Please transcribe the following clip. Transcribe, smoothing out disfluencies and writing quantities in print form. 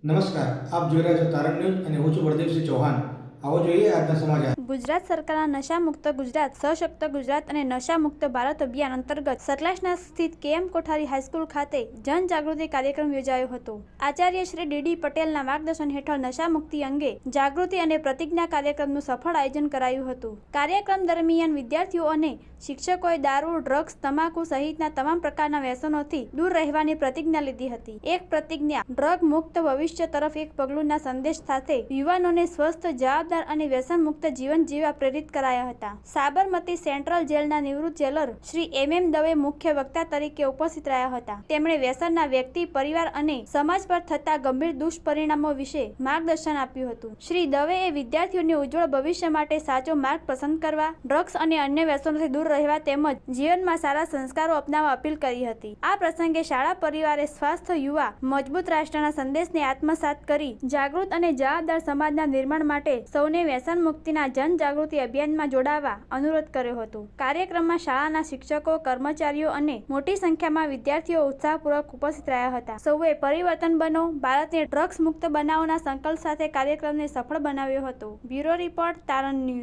નમસ્કાર, આપ જોઈ રહ્યા છો તારણ ન્યૂઝ અને હું છું બળદેવસિંહ ચૌહાણ. આવો જોઈએ આજના સમાચાર. ગુજરાત સરકારના નશા મુક્ત ગુજરાત, સશક્ત ગુજરાત અને નશા મુક્ત ભારત અભિયાન અંતર્ગત સતલાસના સ્થિત કેએમ કોઠારી હાઈસ્કૂલ ખાતે જનજાગૃતિ કાર્યક્રમ યોજાયો હતો. આચાર્ય શ્રી ડી પટેલના માર્ગદર્શન હેઠળ નશા મુક્તિ અંગે જાગૃતિ અને પ્રતિજ્ઞા કાર્યક્રમનું સફળ આયોજન કરાયું હતું. કાર્યક્રમ દરમિયાન વિદ્યાર્થીઓ અને શિક્ષકોએ દારૂ, ડ્રગ્સ, તમાકુ સહિતના તમામ પ્રકારના વ્યસનોથી દૂર રહેવાની પ્રતિજ્ઞા લીધી હતી. એક પ્રતિજ્ઞા ડ્રગ મુક્ત ભવિષ્ય તરફ એક પગલુંના સંદેશ સાથે યુવાનોને સ્વસ્થ, જવાબદાર અને વ્યસન મુક્ત જીવન જીવવા પ્રેરિત કરાયા હતા. સાબરમતી સેન્ટ્રલ જેલના નિવૃત્ત જેલર શ્રી એમ દવે મુખ્ય વક્તા તરીકે ઉપસ્થિત રહ્યા હતા. તેમણે વ્યસનના વ્યક્તિ, પરિવાર અને સમાજ પર થતા ગંભીર દુષ્પરિણામો વિશે માર્ગદર્શન આપ્યું હતું. શ્રી દવેએ વિદ્યાર્થીઓને ઉજ્જવળ ભવિષ્ય માટે સાચો માર્ગ પસંદ કરવા, ડ્રગ્સ અને અન્ય વ્યસનોથી દૂર રહેવા તેમજ જીવનમાં સારા સંસ્કારો અપનાવવા અપીલ કરી હતી. આ પ્રસંગે શાળા પરિવારે સ્વાસ્થ્ય, યુવા, મજબૂત રાષ્ટ્રના સંદેશને આત્મસાત કરી જાગૃત અને જવાબદાર સમાજના નિર્માણ માટે સૌને વ્યસન મુક્તિના જનજાગૃતિ અભિયાનમાં જોડાવા અનુરોધ કર્યો હતો. કાર્યક્રમમાં શાળાના શિક્ષકો, કર્મચારીઓ અને મોટી સંખ્યામાં વિદ્યાર્થીઓ ઉત્સાહપૂર્વક ઉપસ્થિત રહ્યા હતા. સૌએ પરિવર્તન બનો, ભારતને ડ્રગ્સ મુક્ત બનાવવાના સંકલ્પ સાથે કાર્યક્રમને સફળ બનાવ્યો હતો. બ્યુરો રિપોર્ટ, તારણ ન્યૂઝ.